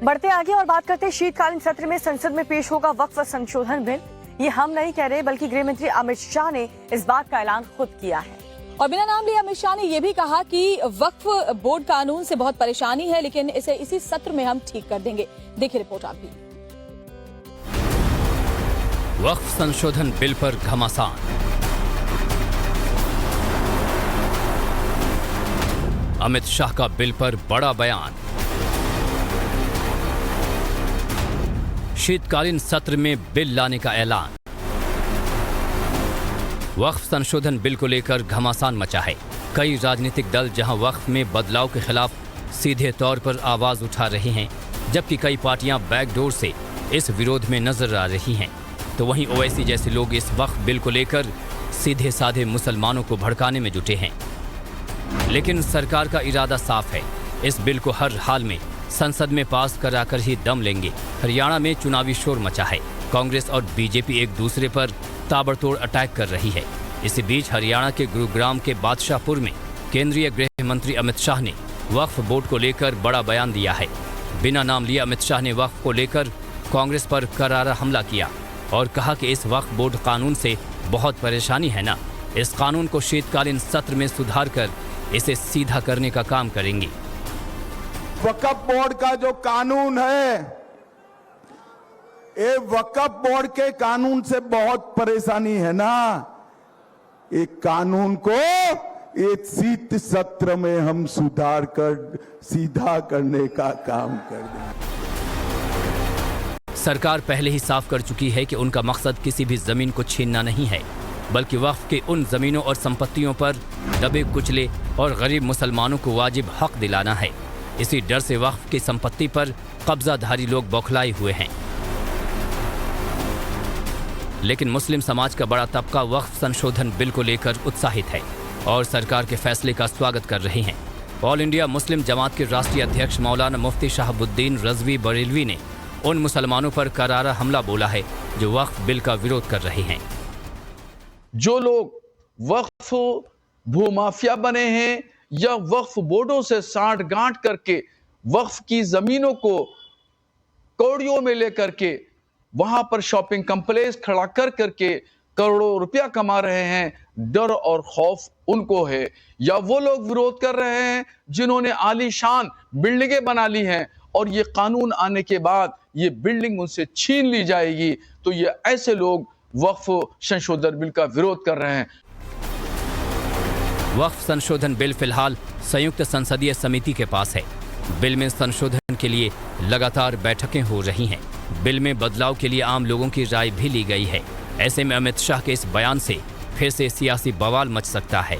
बढ़ते आगे और बात करते हैं शीतकालीन सत्र में संसद में पेश होगा वक्फ संशोधन बिल। ये हम नहीं कह रहे बल्कि गृह मंत्री अमित शाह ने इस बात का ऐलान खुद किया है। और बिना नाम लिए अमित शाह ने यह भी कहा कि वक्फ बोर्ड कानून से बहुत परेशानी है, लेकिन इसे इसी सत्र में हम ठीक कर देंगे। देखिए रिपोर्ट आप भी। वक्फ संशोधन बिल पर घमासान। अमित शाह का बिल पर बड़ा बयान। शीतकालीन सत्र में बिल लाने का ऐलान। वक्फ संशोधन बिल को लेकर घमासान मचा है। कई राजनीतिक दल जहां वक्फ में बदलाव के खिलाफ सीधे तौर पर आवाज उठा रहे हैं, जबकि कई पार्टियां बैकडोर से इस विरोध में नजर आ रही हैं, तो वहीं ओवैसी जैसे लोग इस वक्फ बिल को लेकर सीधे साधे मुसलमानों को भड़काने में जुटे हैं। लेकिन सरकार का इरादा साफ है, इस बिल को हर हाल में संसद में पास कराकर ही दम लेंगे। हरियाणा में चुनावी शोर मचा है। कांग्रेस और बीजेपी एक दूसरे पर ताबड़तोड़ अटैक कर रही है। इसी बीच हरियाणा के गुरुग्राम के बादशाहपुर में केंद्रीय गृह मंत्री अमित शाह ने वक्फ बोर्ड को लेकर बड़ा बयान दिया है। बिना नाम लिए अमित शाह ने वक्फ को लेकर कांग्रेस पर करारा हमला किया और कहा कि इस वक्फ बोर्ड कानून से बहुत परेशानी है ना, इस कानून को शीतकालीन सत्र में सुधार कर इसे सीधा करने का काम करेंगे। वक्फ बोर्ड का जो कानून है, ये वक्फ बोर्ड के कानून से बहुत परेशानी है ना, एक कानून को एक शीत सत्र में हम सुधार कर सीधा करने का काम कर देंगे। सरकार पहले ही साफ कर चुकी है कि उनका मकसद किसी भी जमीन को छीनना नहीं है, बल्कि वक्फ के उन जमीनों और संपत्तियों पर दबे कुचले और गरीब मुसलमानों को वाजिब हक दिलाना है। इसी डर से वक्फ की संपत्ति पर कब्जाधारी लोग बौखलाए हुए हैं। लेकिन मुस्लिम समाज का बड़ा तबका वक्फ संशोधन बिल को लेकर उत्साहित है और सरकार के फैसले का स्वागत कर रहे हैं। ऑल इंडिया मुस्लिम जमात के राष्ट्रीय अध्यक्ष मौलाना मुफ्ती शहाबुद्दीन रजवी बरेलवी ने उन मुसलमानों पर करारा हमला बोला है जो वक्फ बिल का विरोध कर रहे हैं। जो लोग वक्फ भूमाफिया बने हैं या वक्फ बोर्डों से साठ गांठ करके वक्फ की जमीनों को कौड़ियों में लेकर के वहां पर शॉपिंग कॉम्प्लेक्स खड़ा कर करके करोड़ों रुपया कमा रहे हैं, डर और खौफ उनको है। या वो लोग विरोध कर रहे हैं जिन्होंने आलीशान बिल्डिंगें बना ली हैं और ये कानून आने के बाद ये बिल्डिंग उनसे छीन ली जाएगी, तो ये ऐसे लोग वक्फ संशोधन बिल का विरोध कर रहे हैं। वक्फ संशोधन बिल फिलहाल संयुक्त संसदीय समिति के पास है। बिल में संशोधन के लिए लगातार बैठकें हो रही हैं। बिल में बदलाव के लिए आम लोगों की राय भी ली गई है। ऐसे में अमित शाह के इस बयान से फिर से सियासी बवाल मच सकता है।